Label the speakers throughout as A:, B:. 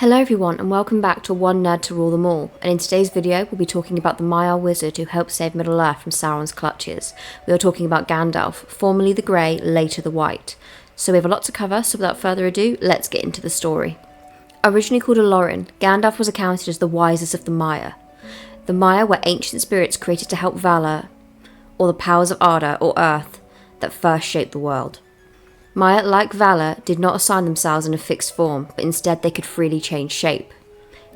A: Hello everyone and welcome back to One Nerd to Rule Them All, and in today's video we'll be talking about the MMIII wizard who helped save Middle-earth from Sauron's clutches. We are talking about Gandalf, formerly the Grey, later the White. So we have a lot to cover, so without further ado, let's get into the story. Originally called a Lorin, Gandalf was accounted as the wisest of the MMIII. The MMIII were ancient spirits created to help Valar, or the powers of Arda, or Earth, that first shaped the world. MMIII, like Valar, did not assign themselves in a fixed form, but instead they could freely change shape.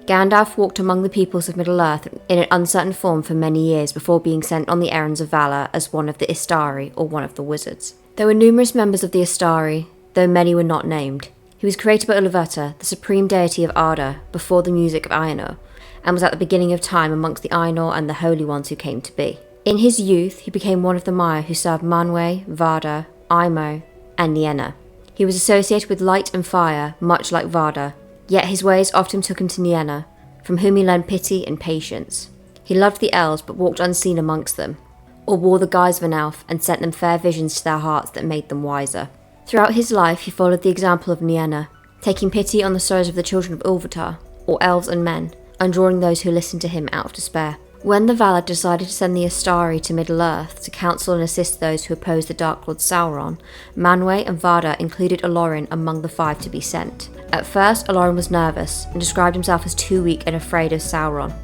A: Gandalf walked among the peoples of Middle-earth in an uncertain form for many years before being sent on the errands of Valar as one of the Istari, or one of the wizards. There were numerous members of the Istari, though many were not named. He was created by Uluvata, the supreme deity of Arda, before the music of Ainur, and was at the beginning of time amongst the Ainur and the Holy Ones who came to be. In his youth, he became one of the MMIII who served Manwë, Vardar, Imo, and Nienna. He was associated with light and fire, much like Vardar, yet his ways often took him to Nienna, from whom he learned pity and patience. He loved the elves but walked unseen amongst them, or wore the guise of an elf and sent them fair visions to their hearts that made them wiser. Throughout his life he followed the example of Nienna, taking pity on the sorrows of the children of Ilúvatar, or elves and men, and drawing those who listened to him out of despair. When the Valar decided to send the Istari to Middle-earth to counsel and assist those who opposed the Dark Lord Sauron, Manwë and Vardar included Olorin among the 5 to be sent. At first, Olorin was nervous and described himself as too weak and afraid of Sauron.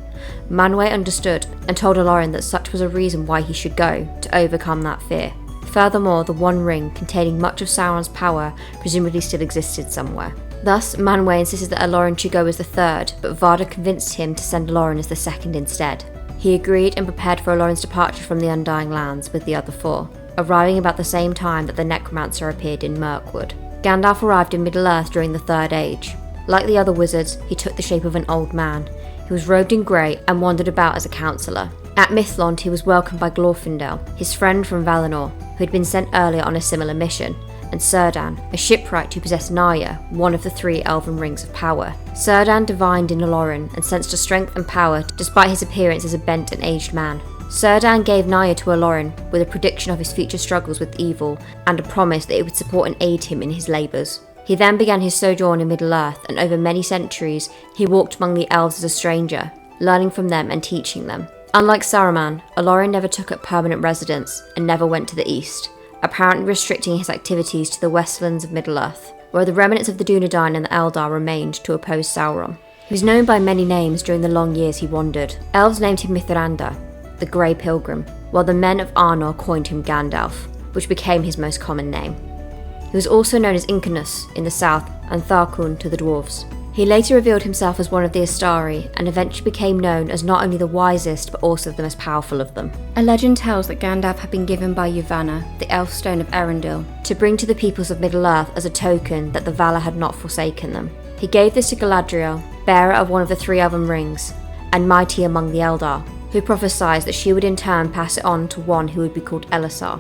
A: Manwë understood and told Olorin that such was a reason why he should go, to overcome that fear. Furthermore, the One Ring, containing much of Sauron's power, presumably still existed somewhere. Thus, Manwë insisted that Olorin should go as the 3rd, but Vardar convinced him to send Olorin as the 2nd instead. He agreed and prepared for Olorin's departure from the Undying Lands with the other 4, arriving about the same time that the necromancer appeared in Mirkwood. Gandalf arrived in Middle-earth during the Third Age. Like the other wizards, he took the shape of an old man. He was robed in grey and wandered about as a counsellor. At Mithlond, he was welcomed by Glorfindel, his friend from Valinor, who had been sent earlier on a similar mission, and Círdan, a shipwright who possessed Narya, one of the 3 elven rings of power. Círdan divined in Olorin and sensed a strength and power despite his appearance as a bent and aged man. Círdan gave Narya to Olorin with a prediction of his future struggles with evil and a promise that it would support and aid him in his labours. He then began his sojourn in Middle-earth, and over many centuries he walked among the elves as a stranger, learning from them and teaching them. Unlike Saruman, Olorin never took up permanent residence and never went to the east, apparently restricting his activities to the westlands of Middle-earth, where the remnants of the Dunedain and the Eldar remained to oppose Sauron. He was known by many names during the long years he wandered. Elves named him Mithrandir, the Grey Pilgrim, while the men of Arnor coined him Gandalf, which became his most common name. He was also known as Incarnus in the south and Tharkun to the dwarves. He later revealed himself as one of the Istari, and eventually became known as not only the wisest but also the most powerful of them. A legend tells that Gandalf had been given by Yavanna, the elf stone of Erendil, to bring to the peoples of Middle-earth as a token that the Valar had not forsaken them. He gave this to Galadriel, bearer of one of the 3 elven rings, and mighty among the Eldar, who prophesied that she would in turn pass it on to one who would be called Elessar.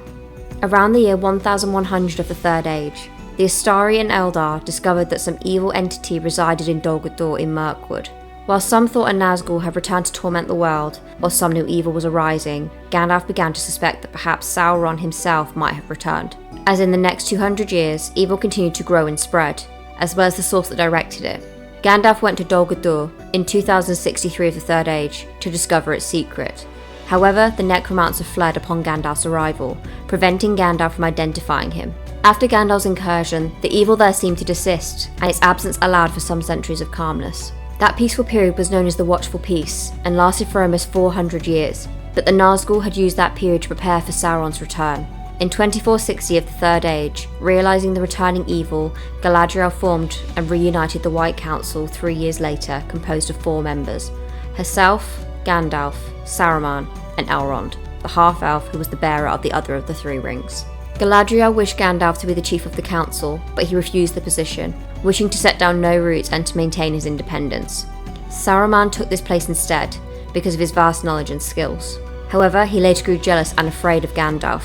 A: Around the year 1100 of the Third Age, the Istari and Eldar discovered that some evil entity resided in Dol Guldur in Mirkwood. While some thought a Nazgul had returned to torment the world, or some knew evil was arising, Gandalf began to suspect that perhaps Sauron himself might have returned. As in the next 200 years, evil continued to grow and spread, as well as the source that directed it. Gandalf went to Dol Guldur in 2063 of the Third Age to discover its secret. However, the necromancer fled upon Gandalf's arrival, preventing Gandalf from identifying him. After Gandalf's incursion, the evil there seemed to desist, and its absence allowed for some centuries of calmness. That peaceful period was known as the Watchful Peace, and lasted for almost 400 years, but the Nazgul had used that period to prepare for Sauron's return. In 2460 of the Third Age, realising the returning evil, Galadriel formed and reunited the White Council 3 years later, composed of 4 members: herself, Gandalf, Saruman, and Elrond, the half-elf who was the bearer of the other of the 3 rings. Galadriel wished Gandalf to be the chief of the council, but he refused the position, wishing to set down no roots and to maintain his independence. Saruman took this place instead, because of his vast knowledge and skills. However, he later grew jealous and afraid of Gandalf,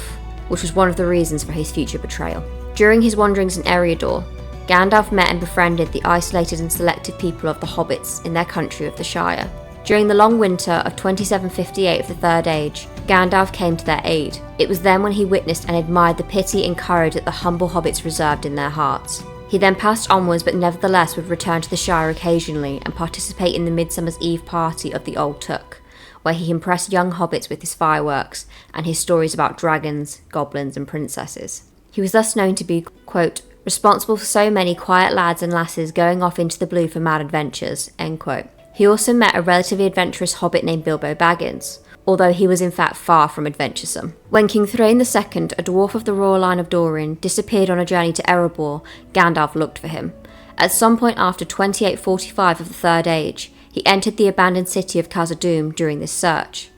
A: which was one of the reasons for his future betrayal. During his wanderings in Erebor, Gandalf met and befriended the isolated and selected people of the Hobbits in their country of the Shire. During the long winter of 2758 of the Third Age, Gandalf came to their aid. It was then when he witnessed and admired the pity and courage that the humble hobbits reserved in their hearts. He then passed onwards, but nevertheless would return to the Shire occasionally and participate in the Midsummer's Eve party of the Old Took, where he impressed young hobbits with his fireworks and his stories about dragons, goblins and princesses. He was thus known to be, quote, responsible for so many quiet lads and lasses going off into the blue for mad adventures, end quote. He also met a relatively adventurous hobbit named Bilbo Baggins, although he was in fact far from adventuresome. When King Thrain II, a dwarf of the royal line of Durin, disappeared on a journey to Erebor, Gandalf looked for him. At some point after 2845 of the Third Age, he entered the abandoned city of Khazad-dûm during this search.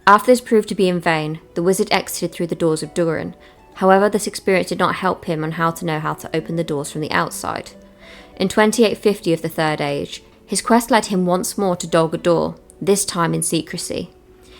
A: After this proved to be in vain, the wizard exited through the doors of Durin. However, this experience did not help him on how to open the doors from the outside. In 2850 of the Third Age, his quest led him once more to Dol Guldur, this time in secrecy.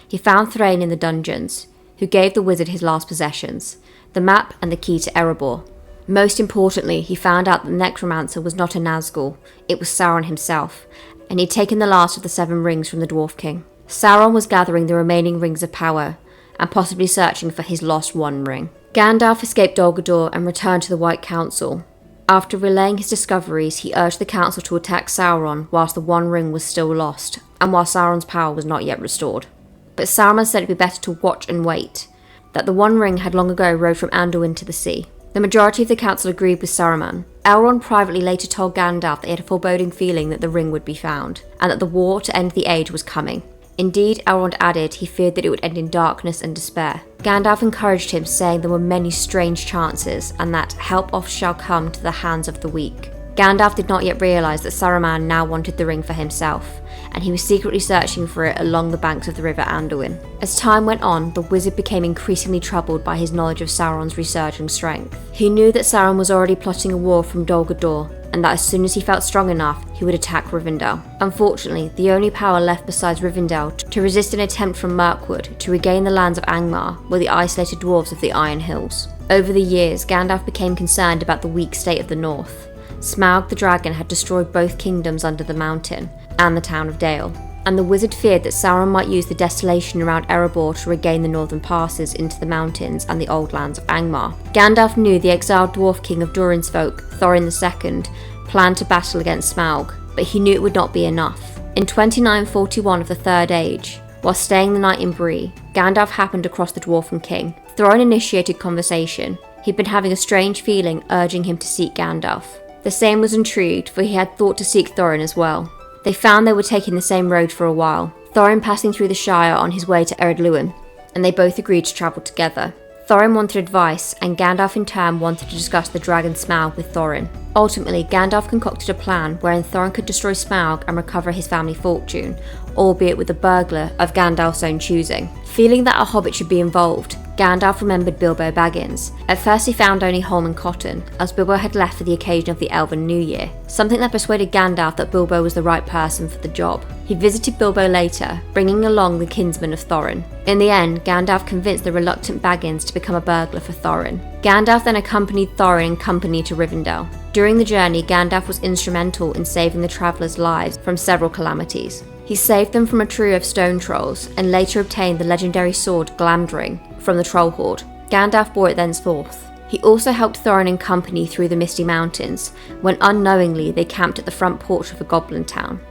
A: He found Thrain in the dungeons, who gave the wizard his last possessions, the map and the key to Erebor. Most importantly, he found out that the necromancer was not a Nazgul, it was Sauron himself, and he'd taken the last of the 7 rings from the Dwarf King. Sauron was gathering the remaining rings of power, and possibly searching for his lost One Ring. Gandalf escaped Dol Guldur and returned to the White Council. After relaying his discoveries, he urged the council to attack Sauron whilst the One Ring was still lost, and while Sauron's power was not yet restored. But Saruman said it would be better to watch and wait, that the One Ring had long ago rode from Anduin to the sea. The majority of the council agreed with Saruman. Elrond privately later told Gandalf that he had a foreboding feeling that the ring would be found, and that the war to end the age was coming. Indeed, Elrond added he feared that it would end in darkness and despair. Gandalf encouraged him, saying there were many strange chances, and that help oft shall come to the hands of the weak. Gandalf did not yet realise that Saruman now wanted the ring for himself, and he was secretly searching for it along the banks of the river Anduin. As time went on, the wizard became increasingly troubled by his knowledge of Sauron's resurging strength. He knew that Sauron was already plotting a war from Dol Guldur, and that as soon as he felt strong enough, he would attack Rivendell. Unfortunately, the only power left besides Rivendell to resist an attempt from Mirkwood to regain the lands of Angmar were the isolated dwarves of the Iron Hills. Over the years, Gandalf became concerned about the weak state of the north. Smaug the dragon had destroyed both kingdoms under the mountain, and the town of Dale, and the wizard feared that Sauron might use the desolation around Erebor to regain the northern passes into the mountains and the old lands of Angmar. Gandalf knew the exiled dwarf king of Durin's folk, Thorin II, planned to battle against Smaug, but he knew it would not be enough. In 2941 of the Third Age, while staying the night in Bree, Gandalf happened across the Dwarfen King. Thorin initiated conversation. He'd been having a strange feeling urging him to seek Gandalf. The same was intrigued, for he had thought to seek Thorin as well. They found they were taking the same road for a while, Thorin passing through the Shire on his way to Ered Luin, and they both agreed to travel together. Thorin wanted advice, and Gandalf in turn wanted to discuss the dragon Smaug with Thorin. Ultimately, Gandalf concocted a plan wherein Thorin could destroy Smaug and recover his family fortune, albeit with a burglar of Gandalf's own choosing. Feeling that a hobbit should be involved, Gandalf remembered Bilbo Baggins. At first he found only Holm and Cotton, as Bilbo had left for the occasion of the Elven New Year, something that persuaded Gandalf that Bilbo was the right person for the job. He visited Bilbo later, bringing along the kinsman of Thorin. In the end, Gandalf convinced the reluctant Baggins to become a burglar for Thorin. Gandalf then accompanied Thorin in company to Rivendell. During the journey, Gandalf was instrumental in saving the travellers' lives from several calamities. He saved them from a trio of stone trolls, and later obtained the legendary sword Glamdring from the Troll Horde. Gandalf bore it thenceforth. He also helped Thorin and company through the Misty Mountains, when unknowingly they camped at the front porch of a goblin town.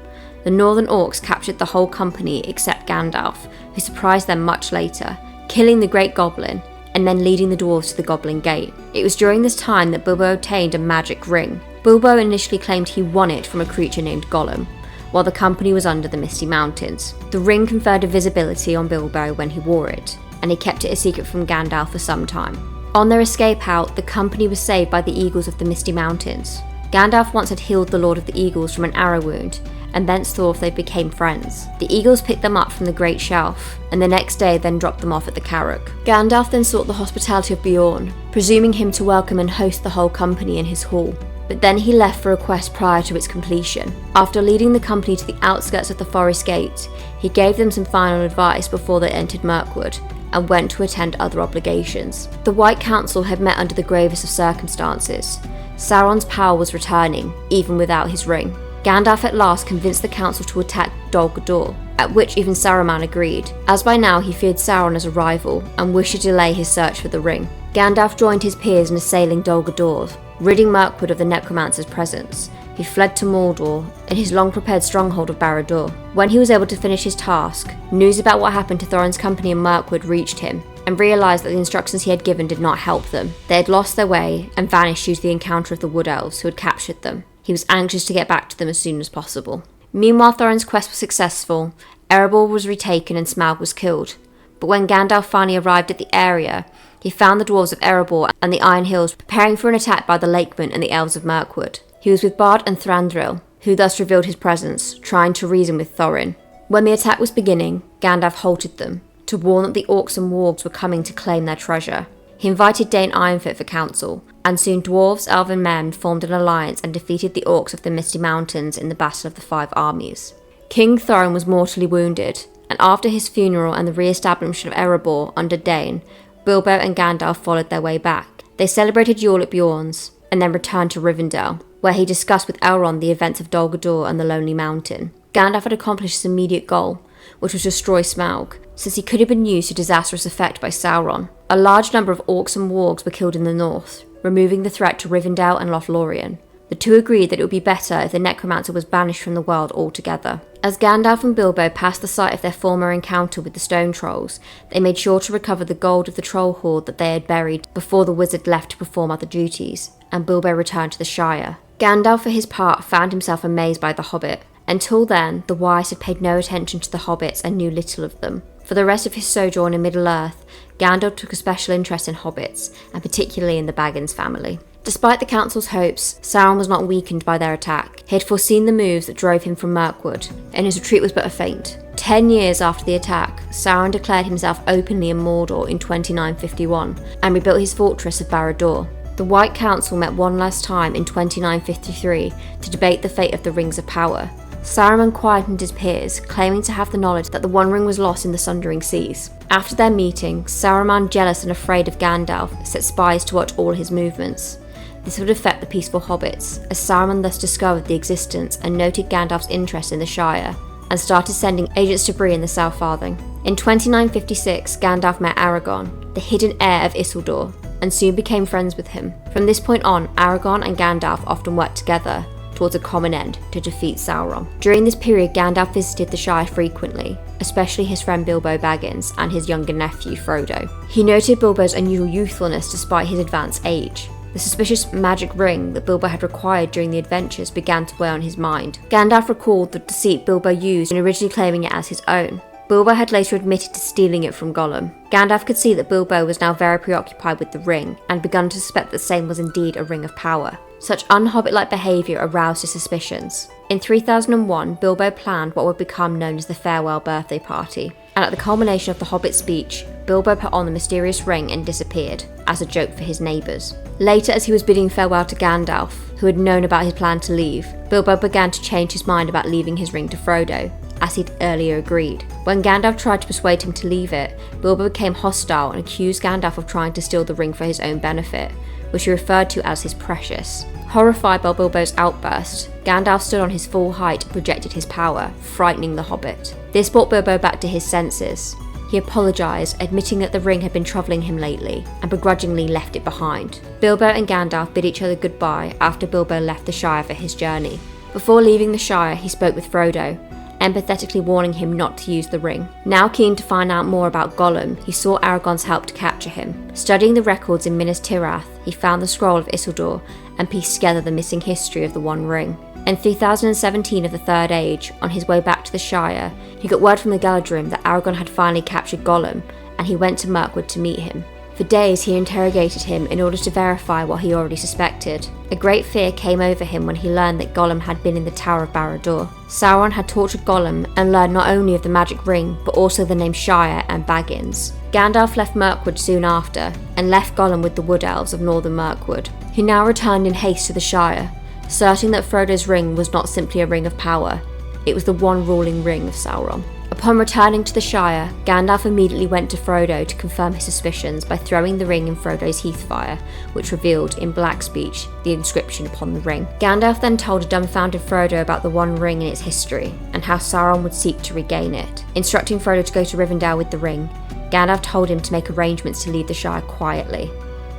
A: The Northern Orcs captured the whole company except Gandalf, who surprised them much later, killing the Great Goblin, and then leading the dwarves to the Goblin Gate. It was during this time that Bilbo obtained a magic ring. Bilbo initially claimed he won it from a creature named Gollum, while the company was under the Misty Mountains. The ring conferred invisibility on Bilbo when he wore it, and he kept it a secret from Gandalf for some time. On their escape out, the company was saved by the Eagles of the Misty Mountains. Gandalf once had healed the Lord of the Eagles from an arrow wound, and thenceforth they became friends. The Eagles picked them up from the Great Shelf, and the next day then dropped them off at the Carrock. Gandalf then sought the hospitality of Beorn, presuming him to welcome and host the whole company in his hall. But then he left for a quest prior to its completion. After leading the company to the outskirts of the Forest Gate, he gave them some final advice before they entered Mirkwood, and went to attend other obligations. The White Council had met under the gravest of circumstances. Sauron's power was returning, even without his ring. Gandalf at last convinced the council to attack Dol Guldur, at which even Saruman agreed, as by now he feared Sauron as a rival and wished to delay his search for the ring. Gandalf joined his peers in assailing Dol Guldur, ridding Mirkwood of the necromancer's presence. He fled to Mordor, in his long-prepared stronghold of Barad-dûr. When he was able to finish his task, news about what happened to Thorin's company in Mirkwood reached him, and realised that the instructions he had given did not help them. They had lost their way and vanished due to the encounter of the Wood Elves who had captured them. He was anxious to get back to them as soon as possible. Meanwhile, Thorin's quest was successful. Erebor was retaken and Smaug was killed. But when Gandalf finally arrived at the area, he found the dwarves of Erebor and the Iron Hills preparing for an attack by the Lakemen and the Elves of Mirkwood. He was with Bard and Thranduil, who thus revealed his presence, trying to reason with Thorin. When the attack was beginning, Gandalf halted them, to warn that the orcs and wargs were coming to claim their treasure. He invited Dane Ironfoot for counsel, and soon dwarves, elven men formed an alliance and defeated the orcs of the Misty Mountains in the Battle of the Five Armies. King Thorin was mortally wounded, and after his funeral and the re-establishment of Erebor under Dane, Bilbo and Gandalf followed their way back. They celebrated Yule at Bjorn's, and then returned to Rivendell, where he discussed with Elrond the events of Dol Guldur and the Lonely Mountain. Gandalf had accomplished his immediate goal, which was to destroy Smaug, since he could have been used to disastrous effect by Sauron. A large number of orcs and wargs were killed in the north, removing the threat to Rivendell and Lothlorien. The two agreed that it would be better if the necromancer was banished from the world altogether. As Gandalf and Bilbo passed the site of their former encounter with the stone trolls, they made sure to recover the gold of the troll hoard that they had buried before the wizard left to perform other duties, and Bilbo returned to the Shire. Gandalf, for his part, found himself amazed by the Hobbit. Until then, the wise had paid no attention to the hobbits and knew little of them. For the rest of his sojourn in Middle-earth, Gandalf took a special interest in hobbits, and particularly in the Baggins family. Despite the Council's hopes, Sauron was not weakened by their attack. He had foreseen the moves that drove him from Mirkwood, and his retreat was but a feint. 10 years after the attack, Sauron declared himself openly in Mordor in 2951, and rebuilt his fortress of Barad-dûr. The White Council met one last time in 2953 to debate the fate of the Rings of Power. Saruman quietened his peers, claiming to have the knowledge that the One Ring was lost in the Sundering Seas. After their meeting, Saruman, jealous and afraid of Gandalf, set spies to watch all his movements. This would affect the peaceful hobbits, as Saruman thus discovered the existence and noted Gandalf's interest in the Shire, and started sending agents to Bree in the South Farthing. In 2956, Gandalf met Aragorn, the hidden heir of Isildur, and soon became friends with him. From this point on, Aragorn and Gandalf often worked together towards a common end, to defeat Sauron. During this period, Gandalf visited the Shire frequently, especially his friend Bilbo Baggins and his younger nephew Frodo. He noted Bilbo's unusual youthfulness despite his advanced age. The suspicious magic ring that Bilbo had acquired during the adventures began to weigh on his mind. Gandalf recalled the deceit Bilbo used in originally claiming it as his own. Bilbo had later admitted to stealing it from Gollum. Gandalf could see that Bilbo was now very preoccupied with the ring, and begun to suspect that the same was indeed a ring of power. Such un-Hobbit-like behaviour aroused his suspicions. In 3001, Bilbo planned what would become known as the Farewell Birthday Party, and at the culmination of the Hobbit speech, Bilbo put on the mysterious ring and disappeared, as a joke for his neighbours. Later, as he was bidding farewell to Gandalf, who had known about his plan to leave, Bilbo began to change his mind about leaving his ring to Frodo, as he'd earlier agreed. When Gandalf tried to persuade him to leave it, Bilbo became hostile and accused Gandalf of trying to steal the ring for his own benefit, which he referred to as his precious. Horrified by Bilbo's outburst, Gandalf stood on his full height and projected his power, frightening the Hobbit. This brought Bilbo back to his senses. He apologised, admitting that the ring had been troubling him lately, and begrudgingly left it behind. Bilbo and Gandalf bid each other goodbye after Bilbo left the Shire for his journey. Before leaving the Shire, he spoke with Frodo, empathetically warning him not to use the ring. Now keen to find out more about Gollum, he sought Aragorn's help to capture him. Studying the records in Minas Tirith, he found the scroll of Isildur and pieced together the missing history of the One Ring. In 3017 of the Third Age, on his way back to the Shire, he got word from the Galadrim that Aragorn had finally captured Gollum, and he went to Mirkwood to meet him. For days he interrogated him in order to verify what he already suspected. A great fear came over him when he learned that Gollum had been in the Tower of Barad-dûr. Sauron had tortured Gollum and learned not only of the magic ring, but also the name Shire and Baggins. Gandalf left Mirkwood soon after, and left Gollum with the Wood Elves of northern Mirkwood. He now returned in haste to the Shire, asserting that Frodo's ring was not simply a ring of power, it was the one ruling ring of Sauron. Upon returning to the Shire, Gandalf immediately went to Frodo to confirm his suspicions by throwing the ring in Frodo's heathfire, which revealed, in black speech, the inscription upon the ring. Gandalf then told a dumbfounded Frodo about the One Ring and its history, and how Sauron would seek to regain it. Instructing Frodo to go to Rivendell with the ring, Gandalf told him to make arrangements to leave the Shire quietly.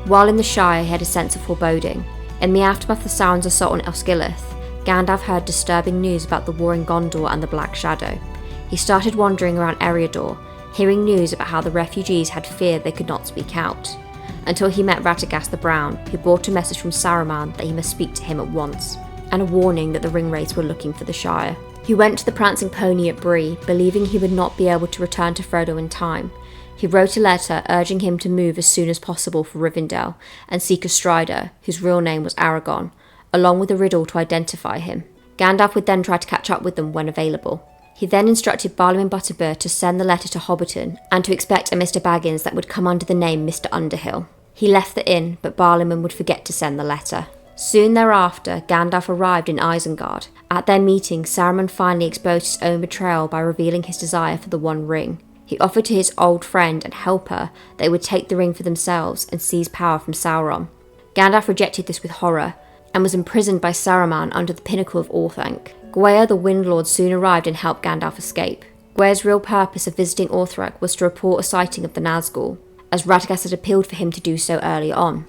A: While in the Shire, he had a sense of foreboding. In the aftermath of Sauron's assault on Osgiliath, Gandalf heard disturbing news about the war in Gondor and the Black Shadow. He started wandering around Erebor, hearing news about how the refugees had feared they could not speak out, until he met Radagast the Brown, who brought a message from Saruman that he must speak to him at once, and a warning that the Ringwraiths were looking for the Shire. He went to the Prancing Pony at Bree, believing he would not be able to return to Frodo in time. He wrote a letter urging him to move as soon as possible for Rivendell and seek a Strider, whose real name was Aragorn, along with a riddle to identify him. Gandalf would then try to catch up with them when available. He then instructed Barliman Butterbur to send the letter to Hobbiton and to expect a Mr. Baggins that would come under the name Mr. Underhill. He left the inn, but Barliman would forget to send the letter. Soon thereafter, Gandalf arrived in Isengard. At their meeting, Saruman finally exposed his own betrayal by revealing his desire for the One Ring. He offered to his old friend and helper that they would take the ring for themselves and seize power from Sauron. Gandalf rejected this with horror, and was imprisoned by Saruman under the pinnacle of Orthanc. Gwaihir the Windlord soon arrived and helped Gandalf escape. Gwaihir's real purpose of visiting Orthanc was to report a sighting of the Nazgul, as Radagast had appealed for him to do so early on.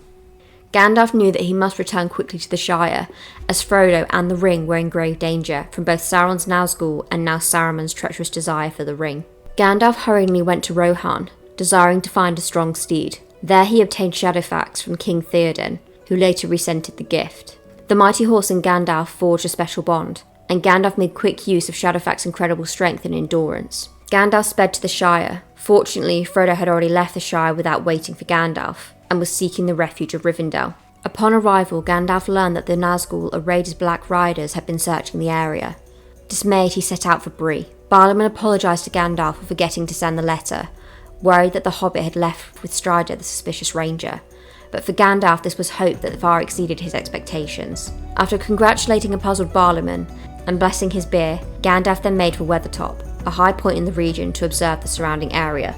A: Gandalf knew that he must return quickly to the Shire, as Frodo and the ring were in grave danger from both Sauron's Nazgul and now Saruman's treacherous desire for the ring. Gandalf hurriedly went to Rohan, desiring to find a strong steed. There he obtained Shadowfax from King Theoden, who later resented the gift. The mighty horse and Gandalf forged a special bond, and Gandalf made quick use of Shadowfax's incredible strength and endurance. Gandalf sped to the Shire. Fortunately, Frodo had already left the Shire without waiting for Gandalf, and was seeking the refuge of Rivendell. Upon arrival, Gandalf learned that the Nazgul, arrayed as Black Riders, had been searching the area. Dismayed, he set out for Bree. Barliman apologised to Gandalf for forgetting to send the letter, worried that the Hobbit had left with Strider, the suspicious ranger. But for Gandalf, this was hope that far exceeded his expectations. After congratulating a puzzled Barliman and blessing his beer, Gandalf then made for Weathertop, a high point in the region, to observe the surrounding area.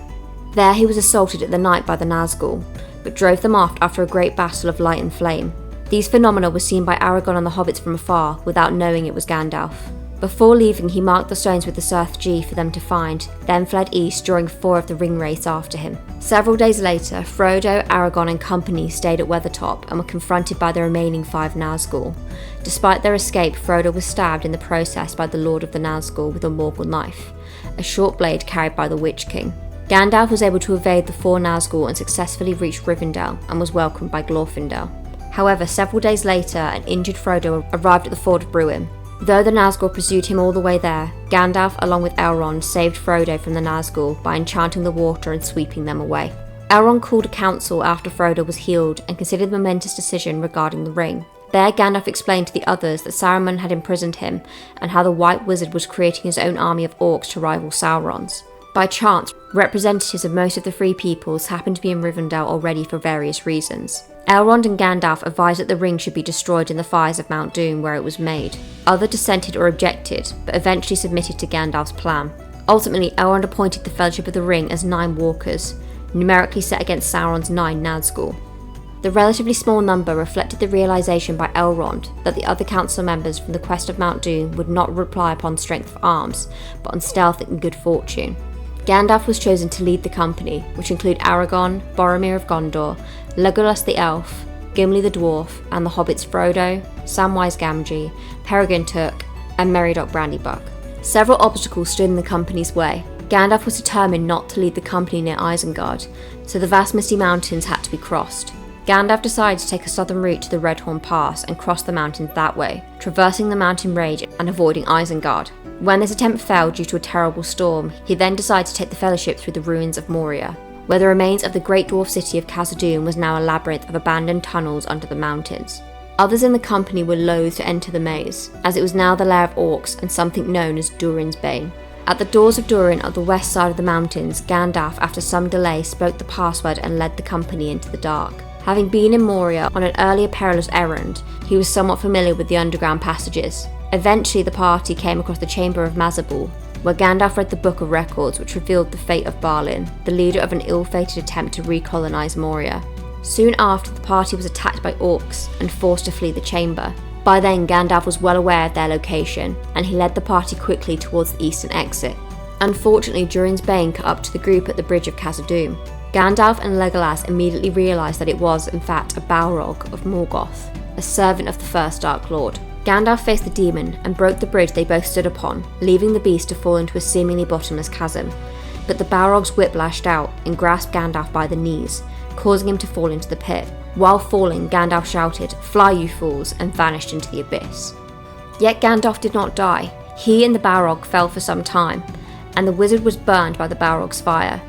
A: There he was assaulted at the night by the Nazgul, but drove them off after a great battle of light and flame. These phenomena were seen by Aragorn and the hobbits from afar, without knowing it was Gandalf. Before leaving, he marked the stones with the Cirth G for them to find, then fled east, drawing 4 of the Ringwraiths after him. Several days later, Frodo, Aragorn and company stayed at Weathertop and were confronted by the remaining 5 Nazgul. Despite their escape, Frodo was stabbed in the process by the Lord of the Nazgul with a Morgul knife, a short blade carried by the Witch King. Gandalf was able to evade the 4 Nazgul and successfully reached Rivendell and was welcomed by Glorfindel. However, several days later, an injured Frodo arrived at the Ford of Bruin. Though the Nazgul pursued him all the way there, Gandalf, along with Elrond, saved Frodo from the Nazgul by enchanting the water and sweeping them away. Elrond called a council after Frodo was healed and considered the momentous decision regarding the ring. There, Gandalf explained to the others that Saruman had imprisoned him and how the White Wizard was creating his own army of orcs to rival Sauron's. By chance, representatives of most of the Free Peoples happened to be in Rivendell already for various reasons. Elrond and Gandalf advised that the ring should be destroyed in the fires of Mount Doom where it was made. Others dissented or objected, but eventually submitted to Gandalf's plan. Ultimately, Elrond appointed the Fellowship of the Ring as 9 walkers, numerically set against Sauron's 9 Nazgul. The relatively small number reflected the realisation by Elrond that the other council members from the Quest of Mount Doom would not rely upon strength of arms, but on stealth and good fortune. Gandalf was chosen to lead the company, which include Aragorn, Boromir of Gondor, Legolas the Elf, Gimli the Dwarf, and the hobbits Frodo, Samwise Gamgee, Peregrine Took, and Meriadoc Brandybuck. Several obstacles stood in the company's way. Gandalf was determined not to lead the company near Isengard, so the vast misty mountains had to be crossed. Gandalf decided to take a southern route to the Redhorn Pass and cross the mountains that way, traversing the mountain range and avoiding Isengard. When this attempt failed due to a terrible storm, he then decided to take the Fellowship through the ruins of Moria, where the remains of the great dwarf city of Khazad-dûm was now a labyrinth of abandoned tunnels under the mountains. Others in the company were loath to enter the maze, as it was now the lair of orcs and something known as Durin's Bane. At the doors of Durin on the west side of the mountains, Gandalf, after some delay, spoke the password and led the company into the dark. Having been in Moria on an earlier perilous errand, he was somewhat familiar with the underground passages. Eventually, the party came across the Chamber of Mazabul, where Gandalf read the Book of Records, which revealed the fate of Balin, the leader of an ill-fated attempt to recolonise Moria. Soon after, the party was attacked by orcs and forced to flee the chamber. By then, Gandalf was well aware of their location, and he led the party quickly towards the eastern exit. Unfortunately, Durin's Bane caught up to the group at the bridge of Khazad-dûm. Gandalf and Legolas immediately realised that it was, in fact, a Balrog of Morgoth, a servant of the first Dark Lord. Gandalf faced the demon and broke the bridge they both stood upon, leaving the beast to fall into a seemingly bottomless chasm. But the Balrog's whip lashed out and grasped Gandalf by the knees, causing him to fall into the pit. While falling, Gandalf shouted, "Fly, you fools," and vanished into the abyss. Yet Gandalf did not die. He and the Balrog fell for some time, and the wizard was burned by the Balrog's fire.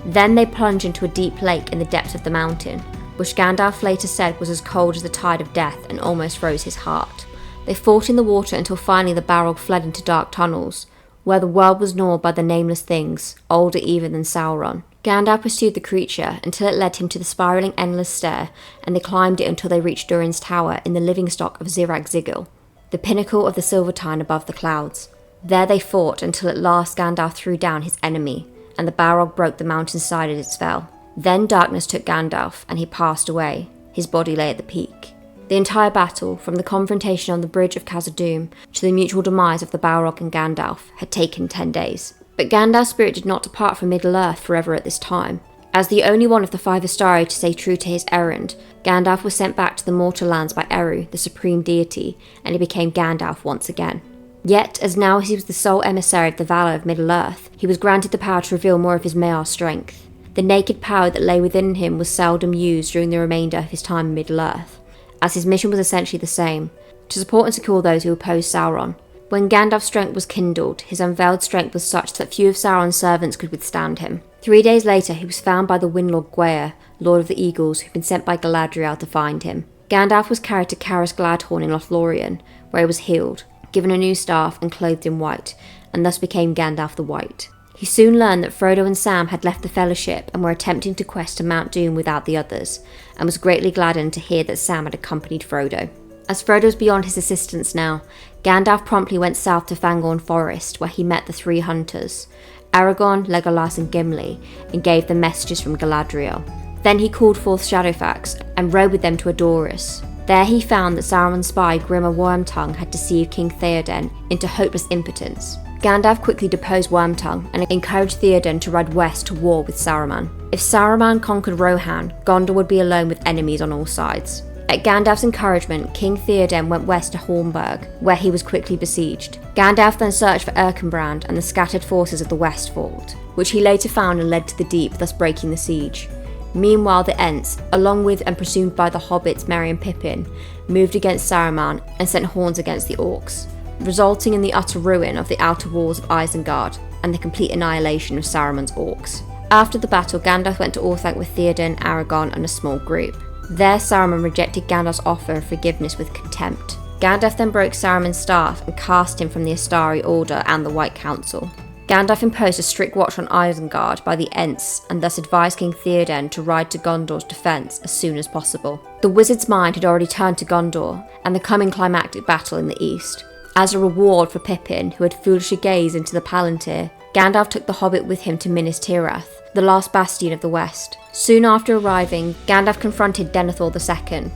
A: Then they plunged into a deep lake in the depths of the mountain, which Gandalf later said was as cold as the tide of death and almost froze his heart. They fought in the water until finally the Balrog fled into dark tunnels, where the world was gnawed by the nameless things, older even than Sauron. Gandalf pursued the creature until it led him to the spiralling endless stair, and they climbed it until they reached Durin's tower in the living stock of Zirag-Zigil, the pinnacle of the Silvertine above the clouds. There they fought until at last Gandalf threw down his enemy, and the Balrog broke the mountainside as it fell. Then darkness took Gandalf, and he passed away. His body lay at the peak. The entire battle, from the confrontation on the bridge of Khazad-dûm to the mutual demise of the Balrog and Gandalf, had taken 10 days. But Gandalf's spirit did not depart from Middle-earth forever at this time. As the only one of the 5 Astari to stay true to his errand, Gandalf was sent back to the mortal lands by Eru, the supreme deity, and he became Gandalf once again. Yet, as now he was the sole emissary of the Valar of Middle-earth, he was granted the power to reveal more of his Maiar strength. The naked power that lay within him was seldom used during the remainder of his time in Middle-earth, as his mission was essentially the same, to support and secure those who opposed Sauron. When Gandalf's strength was kindled, his unveiled strength was such that few of Sauron's servants could withstand him. 3 days later, he was found by the Windlord Gwaihir, Lord of the Eagles, who'd been sent by Galadriel to find him. Gandalf was carried to Caras Gladhorn in Lothlorien, where he was healed, given a new staff and clothed in white, and thus became Gandalf the White. He soon learned that Frodo and Sam had left the Fellowship and were attempting to quest to Mount Doom without the others, and was greatly gladdened to hear that Sam had accompanied Frodo. As Frodo was beyond his assistance now, Gandalf promptly went south to Fangorn Forest, where he met the 3 hunters, Aragorn, Legolas and Gimli, and gave them messages from Galadriel. Then he called forth Shadowfax and rode with them to Edoras. There he found that Sauron's spy Grima Wormtongue had deceived King Theoden into hopeless impotence. Gandalf quickly deposed Wormtongue and encouraged Theoden to ride west to war with Saruman. If Saruman conquered Rohan, Gondor would be alone with enemies on all sides. At Gandalf's encouragement, King Theoden went west to Hornburg, where he was quickly besieged. Gandalf then searched for Erkenbrand and the scattered forces of the West fort, which he later found and led to the deep, thus breaking the siege. Meanwhile, the Ents, along with and presumed by the hobbits Merry and Pippin, moved against Saruman and sent horns against the orcs, resulting in the utter ruin of the outer walls of Isengard and the complete annihilation of Saruman's orcs. After the battle, Gandalf went to Orthanc with Theoden, Aragorn and a small group. There, Saruman rejected Gandalf's offer of forgiveness with contempt. Gandalf then broke Saruman's staff and cast him from the Astari Order and the White Council. Gandalf imposed a strict watch on Isengard by the Ents and thus advised King Theoden to ride to Gondor's defence as soon as possible. The wizard's mind had already turned to Gondor and the coming climactic battle in the east. As a reward for Pippin, who had foolishly gazed into the Palantir, Gandalf took the Hobbit with him to Minas Tirith, the last bastion of the West. Soon after arriving, Gandalf confronted Denethor II,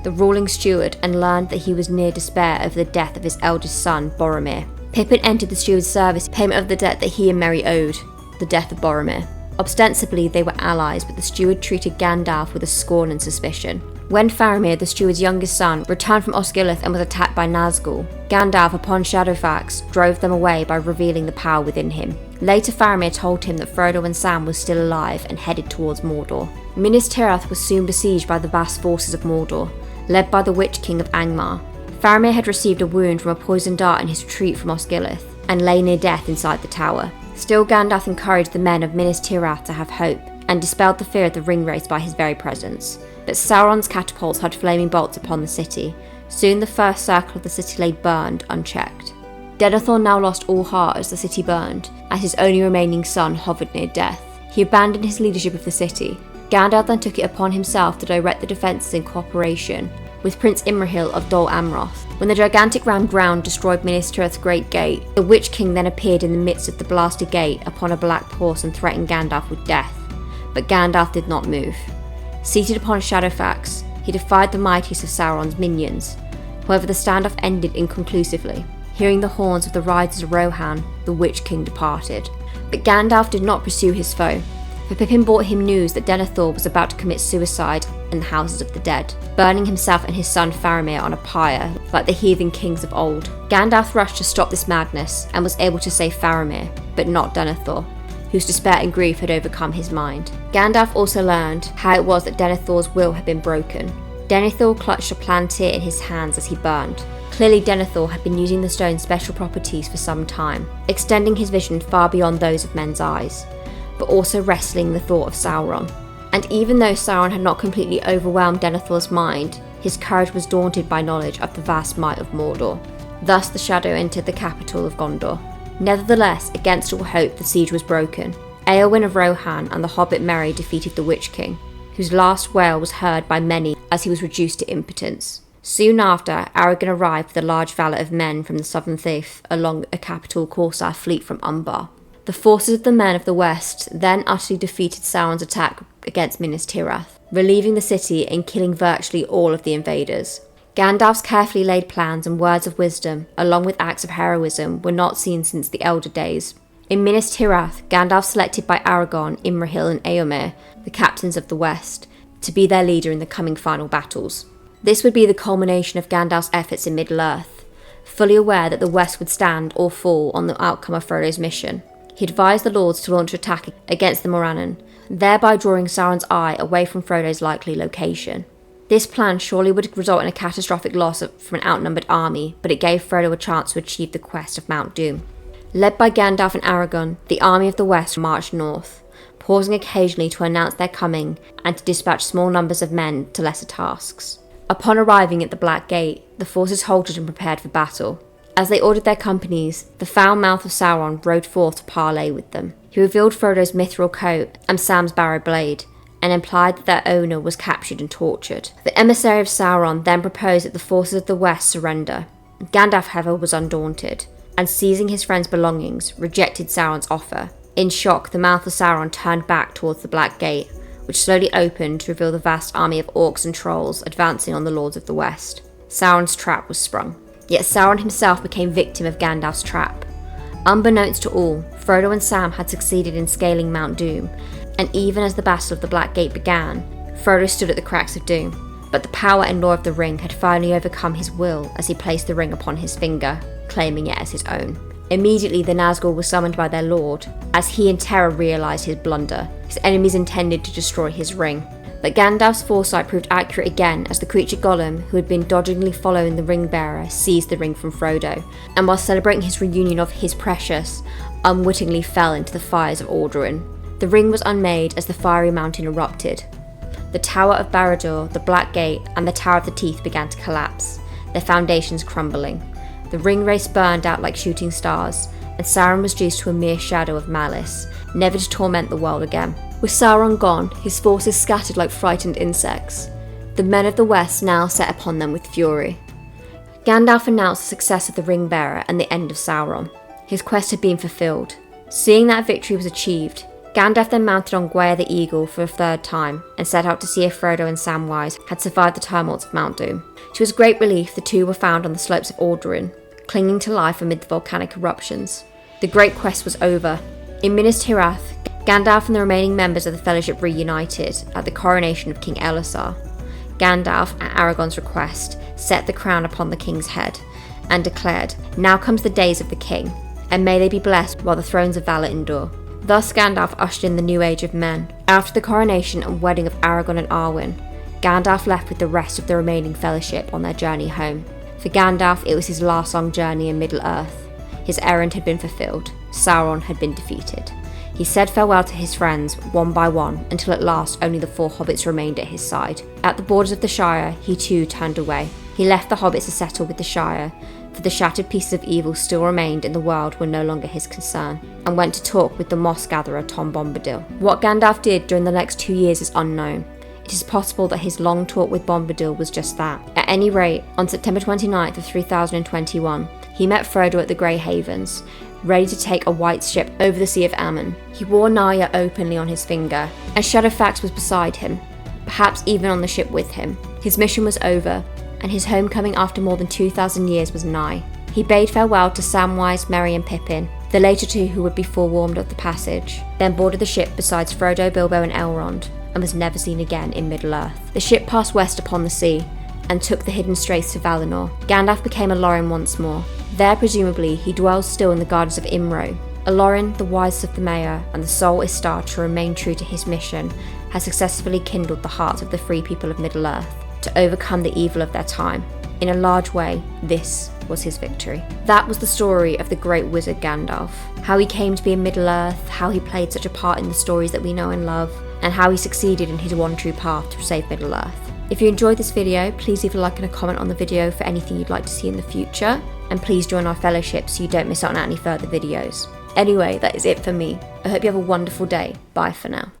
A: the ruling steward, and learned that he was near despair over the death of his eldest son, Boromir. Pippin entered the steward's service in payment of the debt that he and Merry owed, the death of Boromir. Ostensibly, they were allies, but the steward treated Gandalf with a scorn and suspicion. When Faramir, the steward's youngest son, returned from Osgiliath and was attacked by Nazgûl, Gandalf, upon Shadowfax, drove them away by revealing the power within him. Later, Faramir told him that Frodo and Sam were still alive and headed towards Mordor. Minas Tirith was soon besieged by the vast forces of Mordor, led by the Witch King of Angmar. Faramir had received a wound from a poisoned dart in his retreat from Osgiliath, and lay near death inside the tower. Still, Gandalf encouraged the men of Minas Tirith to have hope, and dispelled the fear of the ringwraiths by his very presence. But Sauron's catapults had flaming bolts upon the city. Soon the first circle of the city lay burned, unchecked. Denethor now lost all heart as the city burned, as his only remaining son hovered near death. He abandoned his leadership of the city. Gandalf then took it upon himself to direct the defences in cooperation with Prince Imrahil of Dol Amroth. When the gigantic ram ground destroyed Minas Tirith's great gate, the Witch King then appeared in the midst of the blasted gate upon a black horse and threatened Gandalf with death. But Gandalf did not move. Seated upon Shadowfax, he defied the mightiest of Sauron's minions. However, the standoff ended inconclusively. Hearing the horns of the riders of Rohan, the Witch King departed. But Gandalf did not pursue his foe. for Pippin brought him news that Denethor was about to commit suicide in the Houses of the Dead, burning himself and his son Faramir on a pyre like the heathen kings of old. Gandalf rushed to stop this madness and was able to save Faramir, but not Denethor, whose despair and grief had overcome his mind. Gandalf also learned how it was that Denethor's will had been broken. Denethor clutched a Palantir in his hands as he burned. Clearly Denethor had been using the stone's special properties for some time, extending his vision far beyond those of men's eyes, but also wrestling the thought of Sauron. And even though Sauron had not completely overwhelmed Denethor's mind, his courage was daunted by knowledge of the vast might of Mordor. Thus the shadow entered the capital of Gondor. Nevertheless, against all hope, the siege was broken. Eowyn of Rohan and the Hobbit Merry defeated the Witch King, whose last wail was heard by many as he was reduced to impotence. Soon after, Aragorn arrived with a large valet of men from the southern Thief along a capital Corsair fleet from Umbar. The forces of the men of the west then utterly defeated Sauron's attack against Minas Tirith, relieving the city and killing virtually all of the invaders. Gandalf's carefully laid plans and words of wisdom, along with acts of heroism, were not seen since the Elder Days. In Minas Tirith, Gandalf selected by Aragorn, Imrahil and Eomer, the captains of the West, to be their leader in the coming final battles. This would be the culmination of Gandalf's efforts in Middle-earth. Fully aware that the West would stand or fall on the outcome of Frodo's mission, he advised the Lords to launch an attack against the Morannon, thereby drawing Sauron's eye away from Frodo's likely location. This plan surely would result in a catastrophic loss from an outnumbered army, but it gave Frodo a chance to achieve the quest of Mount Doom. Led by Gandalf and Aragorn, the army of the West marched north, pausing occasionally to announce their coming and to dispatch small numbers of men to lesser tasks. Upon arriving at the Black Gate, the forces halted and prepared for battle. As they ordered their companies, the foul mouth of Sauron rode forth to parley with them. He revealed Frodo's mithril coat and Sam's barrow blade, and implied that their owner was captured and tortured. The emissary of Sauron then proposed that the forces of the West surrender. Gandalf, however, was undaunted, and seizing his friend's belongings, rejected Sauron's offer. In shock, the mouth of Sauron turned back towards the Black Gate, which slowly opened to reveal the vast army of orcs and trolls advancing on the Lords of the West. Sauron's trap was sprung. Yet Sauron himself became victim of Gandalf's trap. Unbeknownst to all, Frodo and Sam had succeeded in scaling Mount Doom, and even as the Battle of the Black Gate began, Frodo stood at the cracks of doom. But the power and law of the ring had finally overcome his will as he placed the ring upon his finger, claiming it as his own. Immediately the Nazgul were summoned by their lord, as he in terror realised his blunder. His enemies intended to destroy his ring. But Gandalf's foresight proved accurate again as the creature Gollum, who had been dodgingly following the ring-bearer, seized the ring from Frodo, and while celebrating his reunion of his precious, unwittingly fell into the fires of Alduin. The ring was unmade as the fiery mountain erupted. The Tower of Barad-dûr, the Black Gate, and the Tower of the Teeth began to collapse, their foundations crumbling. The ring race burned out like shooting stars, and Sauron was reduced to a mere shadow of malice, never to torment the world again. With Sauron gone, his forces scattered like frightened insects. The men of the West now set upon them with fury. Gandalf announced the success of the ring-bearer and the end of Sauron. His quest had been fulfilled. Seeing that victory was achieved, Gandalf then mounted on Gwaia the Eagle for a third time and set out to see if Frodo and Samwise had survived the tumults of Mount Doom. To his great relief, the two were found on the slopes of Alduin, clinging to life amid the volcanic eruptions. The great quest was over. In Minas Tirith, Gandalf and the remaining members of the Fellowship reunited at the coronation of King Elessar. Gandalf, at Aragorn's request, set the crown upon the king's head and declared, "Now comes the days of the king, and may they be blessed while the thrones of Valar endure." Thus Gandalf ushered in the new age of men. After the coronation and wedding of Aragorn and Arwen, Gandalf left with the rest of the remaining Fellowship on their journey home. For Gandalf, it was his last long journey in Middle-earth. His errand had been fulfilled. Sauron had been defeated. He said farewell to his friends, one by one, until at last only the 4 hobbits remained at his side. At the borders of the Shire, he too turned away. He left the hobbits to settle with the Shire, for the shattered pieces of evil still remained in the world were no longer his concern, and went to talk with the moss-gatherer Tom Bombadil. What Gandalf did during the next 2 years is unknown. It is possible that his long talk with Bombadil was just that. At any rate, on September 29th of 3021, he met Frodo at the Grey Havens, ready to take a white ship over the Sea of Ammon. He wore Narya openly on his finger, and Shadowfax was beside him, perhaps even on the ship with him. His mission was over, and his homecoming after more than 2,000 years was nigh. He bade farewell to Samwise, Merry and Pippin, the later two who would be forewarned of the passage, then boarded the ship besides Frodo, Bilbo and Elrond, and was never seen again in Middle-earth. The ship passed west upon the sea, and took the hidden straits to Valinor. Gandalf became a Loren once more. There, presumably, he dwells still in the gardens of Imro. Alorin, the wisest of the Mayor, and the sole Istar to remain true to his mission, has successfully kindled the hearts of the free people of Middle-earth to overcome the evil of their time. In a large way, this was his victory. That was the story of the great wizard Gandalf. How he came to be in Middle-earth, how he played such a part in the stories that we know and love, and how he succeeded in his one true path to save Middle-earth. If you enjoyed this video, please leave a like and a comment on the video for anything you'd like to see in the future, and please join our fellowship so you don't miss out on any further videos. Anyway, that is it for me. I hope you have a wonderful day. Bye for now.